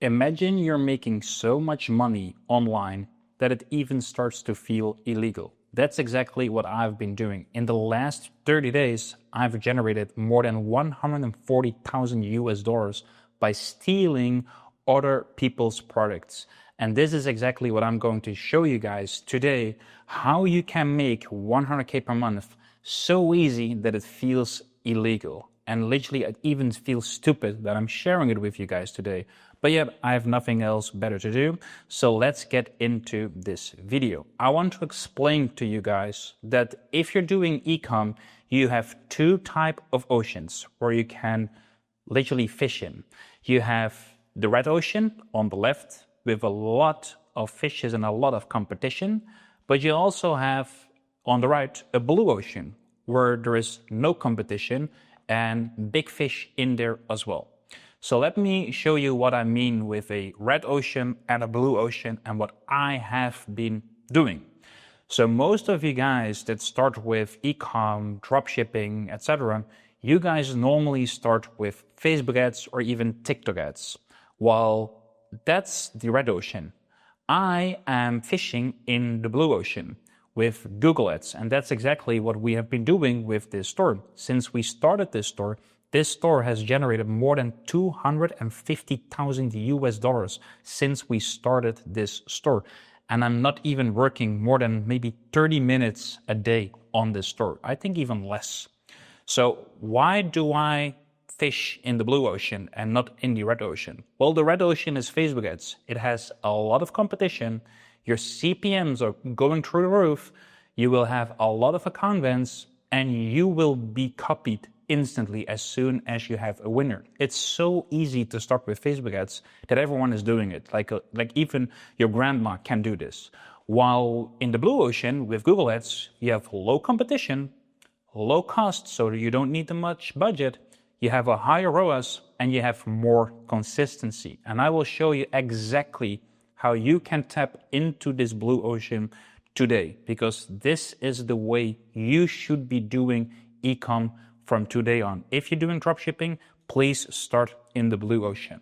Imagine you're making so much money online that it even starts to feel illegal. That's exactly what I've been doing. In the last 30 days, I've generated more than 140,000 US dollars by stealing other people's products. And this is exactly what I'm going to show you guys today, how you can make 100K per month so easy that it feels illegal. And literally, it even feels stupid that I'm sharing it with you guys today. But yet, I have nothing else better to do. So let's get into this video. I want to explain to you guys that if you're doing e-com, you have two types of oceans where you can literally fish in. You have the red ocean on the left with a lot of fishes and a lot of competition. But you also have on the right a blue ocean where there is no competition and big fish in there as well. So let me show you what I mean with a red ocean and a blue ocean and what I have been doing. So most of you guys that start with e-com, dropshipping, etc., you guys normally start with Facebook ads or even TikTok ads. Well, that's the red ocean. I am fishing in the blue ocean with Google ads, and that's exactly what we have been doing with this store. Since we started this store has generated more than 250,000 US dollars since we started this store. And I'm not even working more than maybe 30 minutes a day on this store. I think even less. So why do I fish in the blue ocean and not in the red ocean? Well, the red ocean is Facebook ads. It has a lot of competition. Your CPMs are going through the roof. You will have a lot of account wins and you will be copied instantly as soon as you have a winner. It's so easy to start with Facebook ads that everyone is doing it. Like even your grandma can do this. While in the blue ocean with Google ads, you have low competition, low cost, so you don't need much budget. You have a higher ROAS and you have more consistency. And I will show you exactly how you can tap into this blue ocean today, because this is the way you should be doing e-com from today on. If you're doing dropshipping, please start in the blue ocean.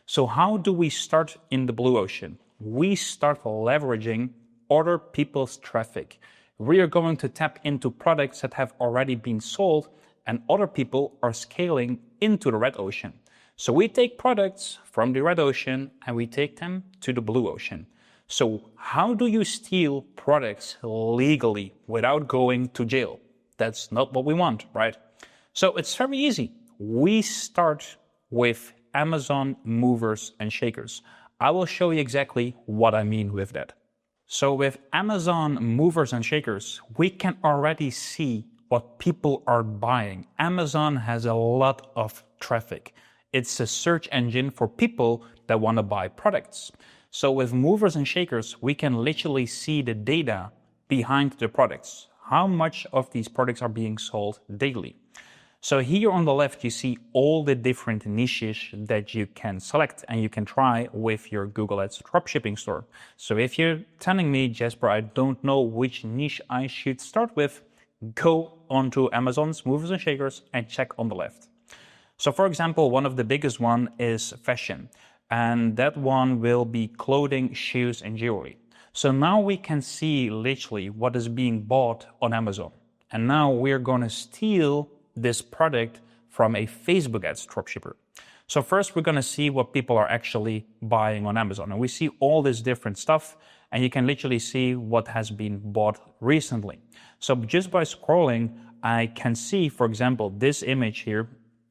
So how do we start in the blue ocean? We start leveraging other people's traffic. We are going to tap into products that have already been sold and other people are scaling into the red ocean. So we take products from the red ocean and we take them to the blue ocean. So how do you steal products legally without going to jail? That's not what we want, right? So it's very easy. We start with Amazon movers and shakers. I will show you exactly what I mean with that. So with Amazon movers and shakers, we can already see what people are buying. Amazon has a lot of traffic. It's a search engine for people that want to buy products. So with movers and shakers, we can literally see the data behind the products. How much of these products are being sold daily? So here on the left, you see all the different niches that you can select and you can try with your Google Ads dropshipping store. So if you're telling me, Jasper, I don't know which niche I should start with, go onto Amazon's movers and shakers and check on the left. So for example, one of the biggest one is fashion, and that one will be clothing, shoes, and jewelry. So now we can see literally what is being bought on Amazon. And now we're going to steal this product from a Facebook ads dropshipper. So first we're going to see what people are actually buying on Amazon. And we see all this different stuff and you can literally see what has been bought recently. So just by scrolling, I can see, for example, this image here.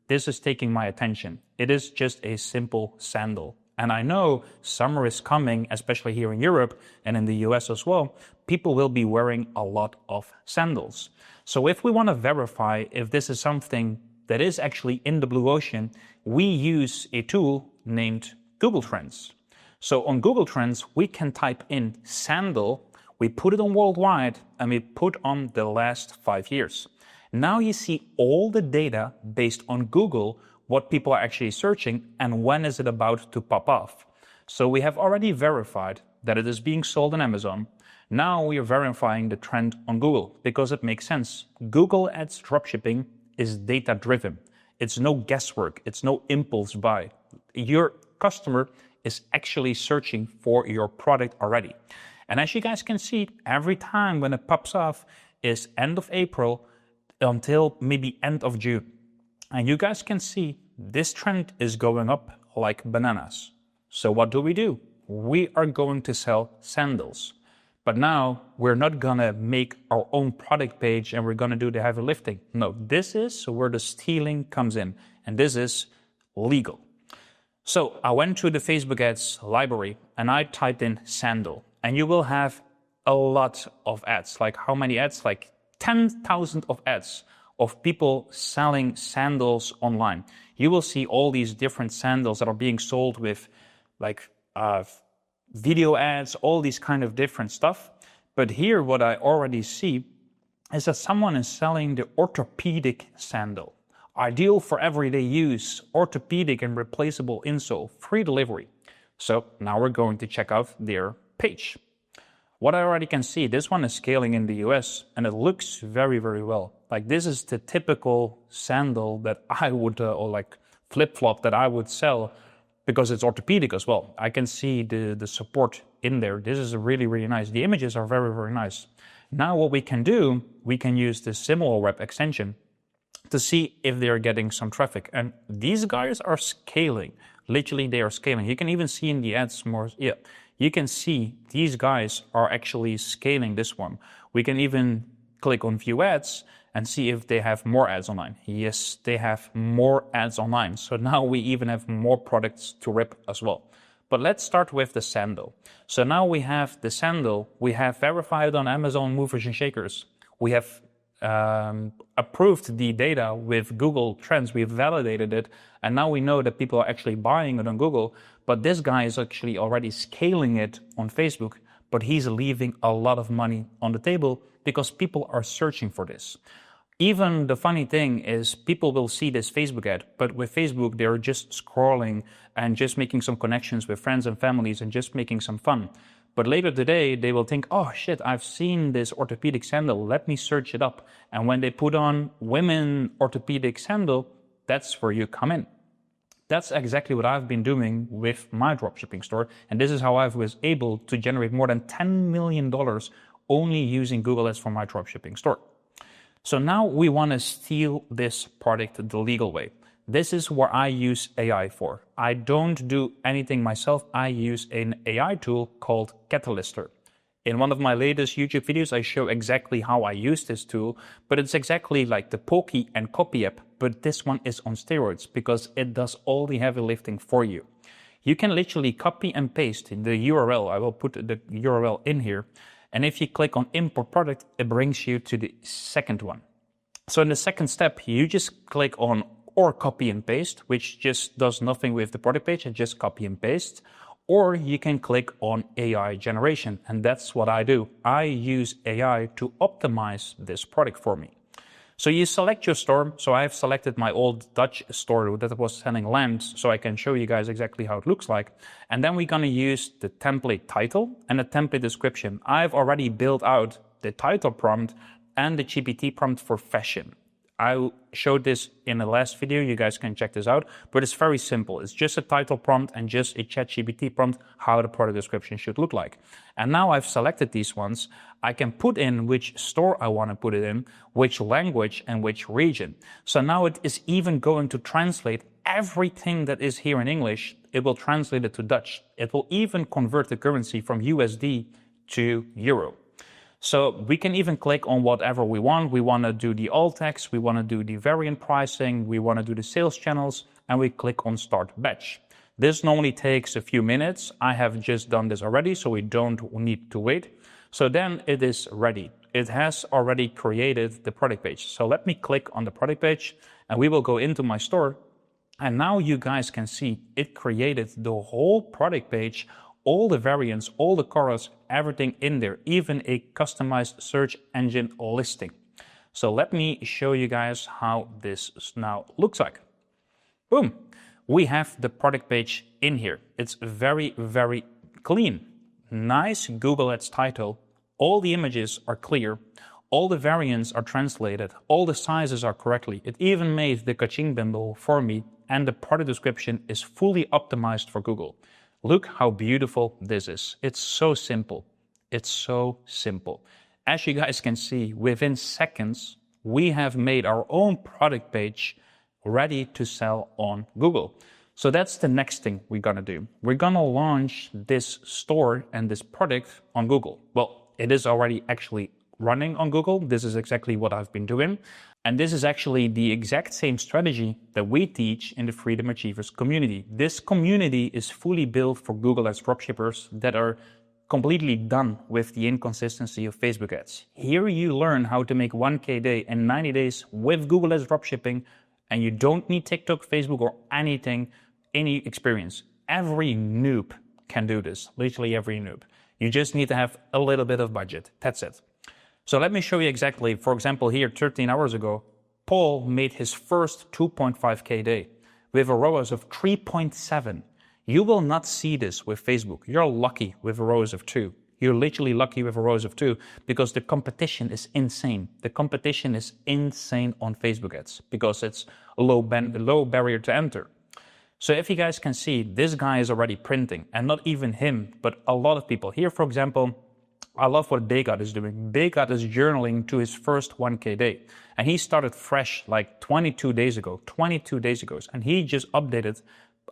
This is taking my attention. It is just a simple sandal. And I know summer is coming, especially here in Europe and in the US as well. People will be wearing a lot of sandals. So if we want to verify if this is something that is actually in the blue ocean, we use a tool named Google Trends. So on Google Trends, we can type in sandal, we put it on worldwide, and we put on the last 5 years. Now you see all the data based on Google, what people are actually searching and when is it about to pop off. So we have already verified that it is being sold on Amazon. Now we are verifying the trend on Google because it makes sense. Google Ads dropshipping is data driven. It's no guesswork. It's no impulse buy. Your customer is actually searching for your product already. And as you guys can see, every time when it pops off is end of April until maybe end of June. And you guys can see this trend is going up like bananas. So what do? We are going to sell sandals. But now we're not gonna make our own product page and we're gonna do the heavy lifting. No, this is where the stealing comes in, and this is legal. So I went to the Facebook ads library and I typed in sandal, and you will have a lot of ads. Like how many ads? Like 10,000 of ads of people selling sandals online. You will see all these different sandals that are being sold with like video ads, all these kind of different stuff. But here what I already see is that someone is selling the orthopedic sandal. Ideal for everyday use, orthopedic and replaceable insole, free delivery. So now we're going to check out their page. What I already can see, this one is scaling in the US and it looks very, very well. Like this is the typical sandal that I would, or like flip-flop that I would sell, because it's orthopedic as well. I can see the support in there. This is really, really nice. The images are very, very nice. Now what we can do, we can use the Similarweb extension to see if they're getting some traffic. And these guys are scaling. Literally, they are scaling. You can even see in the ads more. Yeah, you can see these guys are actually scaling this one. We can even click on view ads and see if they have more ads online. Yes, they have more ads online. So now we even have more products to rip as well. But let's start with the sandal. So now we have the sandal. We have verified on Amazon Movers and Shakers. We have approved the data with Google Trends. We've validated it. And now we know that people are actually buying it on Google. But this guy is actually already scaling it on Facebook. But he's leaving a lot of money on the table because people are searching for this. Even the funny thing is people will see this Facebook ad, but with Facebook, they're just scrolling and just making some connections with friends and families and just making some fun. But later today, they will think, oh shit, I've seen this orthopedic sandal. Let me search it up. And when they put on women orthopedic sandal, that's where you come in. That's exactly what I've been doing with my dropshipping store. And this is how I was able to generate more than $10 million only using Google Ads for my dropshipping store. So now we want to steal this product the legal way. This is what I use AI for. I don't do anything myself. I use an AI tool called Catalyster. In one of my latest YouTube videos, I show exactly how I use this tool, but it's exactly like the Pokey and Copy app, but this one is on steroids because it does all the heavy lifting for you. You can literally copy and paste the URL. I will put the URL in here. And if you click on import product, it brings you to the second one. So in the second step, you just click on or copy and paste, which just does nothing with the product page, and just copy and paste. Or you can click on AI generation. And that's what I do. I use AI to optimize this product for me. So you select your store. So I've selected my old Dutch store that was selling lamps, so I can show you guys exactly how it looks like. And then we're gonna use the template title and the template description. I've already built out the title prompt and the GPT prompt for fashion. I showed this in the last video, you guys can check this out, but it's very simple. It's just a title prompt and just a ChatGPT prompt, how the product description should look like. And now I've selected these ones, I can put in which store I want to put it in, which language and which region. So now it is even going to translate everything that is here in English, it will translate it to Dutch. It will even convert the currency from USD to Euro. So we can even click on whatever we want. We want to do the alt text, we want to do the variant pricing, we want to do the sales channels, and we click on start batch. This normally takes a few minutes. I have just done this already, so we don't need to wait. So then it is ready. It has already created the product page. So let me click on the product page and we will go into my store. And now you guys can see it created the whole product page, all the variants, all the colors, everything in there, even a customized search engine listing. So let me show you guys how this now looks like. Boom. We have the product page in here. It's very, very clean. Nice Google Ads title. All the images are clear. All the variants are translated. All the sizes are correctly. It even made the kaching bundle for me, and the product description is fully optimized for Google. Look how beautiful this is. It's so simple. It's so simple. As you guys can see, within seconds, we have made our own product page ready to sell on Google. So that's the next thing we're gonna do. We're gonna launch this store and this product on Google. Well, it is already actually running on Google. This is exactly what I've been doing. And this is actually the exact same strategy that we teach in the Freedom Achievers community. This community is fully built for Google Ads dropshippers that are completely done with the inconsistency of Facebook ads. Here you learn how to make 1K a day in 90 days with Google Ads dropshipping, and you don't need TikTok, Facebook, or anything, any experience. Every noob can do this, literally every noob. You just need to have a little bit of budget. That's it. So let me show you exactly. For example, here 13 hours ago, Paul made his first 2.5K day with a ROAS of 3.7. You will not see this with Facebook. You're lucky with a ROAS of 2. You're literally lucky with a ROAS of 2 because the competition is insane. The competition is insane on Facebook ads because it's a low barrier to enter. So if you guys can see, this guy is already printing, and not even him, but a lot of people. Here, for example, I love what Begat is doing. Begat is journaling to his first 1K day. And he started fresh like 22 days ago. And he just updated,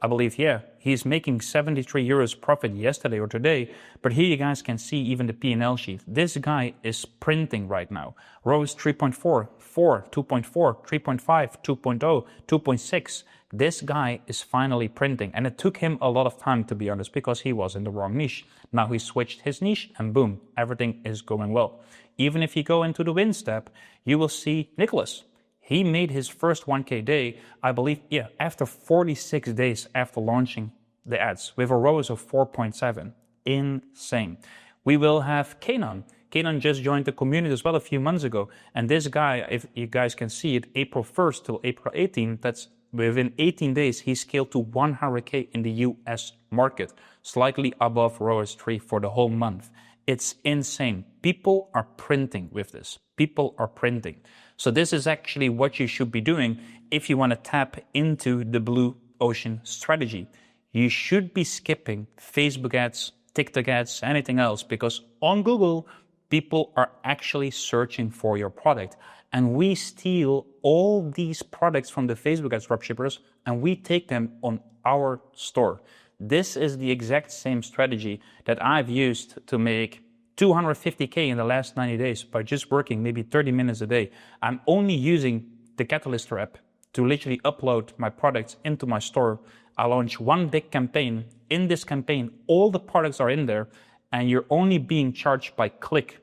I believe, he's making 73 euros profit yesterday or today. But here you guys can see even the P&L sheet. This guy is printing right now. ROAS 3.4, 4, 2.4, 3.5, 2.0, 2.6. This guy is finally printing, and it took him a lot of time, to be honest, because he was in the wrong niche. Now he switched his niche, and boom, everything is going well. Even if you go into the win step, you will see Nicholas. He made his first 1K day, I believe, after 46 days after launching the ads with a ROAS of 4.7. Insane. We will have Kanan. Kanan just joined the community as well a few months ago. And this guy, if you guys can see it, April 1st till April 18th, that's within 18 days, he scaled to 100K in the US market, slightly above ROAS 3 for the whole month. It's insane. People are printing with this. People are printing. So this is actually what you should be doing if you want to tap into the blue ocean strategy. You should be skipping Facebook ads, TikTok ads, anything else, because on Google, people are actually searching for your product. And we steal all these products from the Facebook ads dropshippers and we take them on our store. This is the exact same strategy that I've used to make 250K in the last 90 days by just working maybe 30 minutes a day. I'm only using the Catalyster app to literally upload my products into my store. I launch one big campaign. In this campaign, all the products are in there and you're only being charged by click.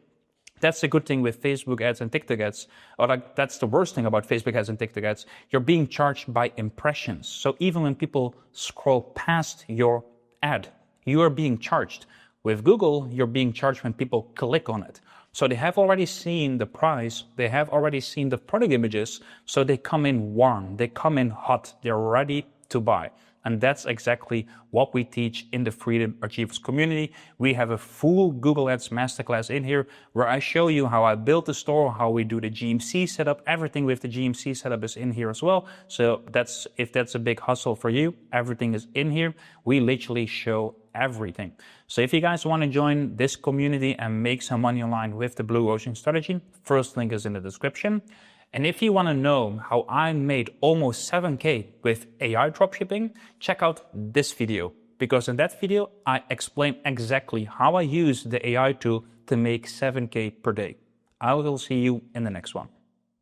That's the good thing with Facebook ads and TikTok ads, or that's the worst thing about Facebook ads and TikTok ads. You're being charged by impressions. So even when people scroll past your ad, you are being charged. With Google, you're being charged when people click on it. So they have already seen the price, they have already seen the product images, so they come in warm, they come in hot, they're ready to buy. And that's exactly what we teach in the Freedom Achievers community. We have a full Google Ads masterclass in here where I show you how I built the store, how we do the GMC setup. Everything with the GMC setup is in here as well. So if that's a big hustle for you, everything is in here. We literally show everything. So if you guys want to join this community and make some money online with the Blue Ocean strategy, first link is in the description. And if you want to know how I made almost 7K with AI dropshipping, check out this video, because in that video, I explain exactly how I use the AI tool to make 7K per day. I will see you in the next one.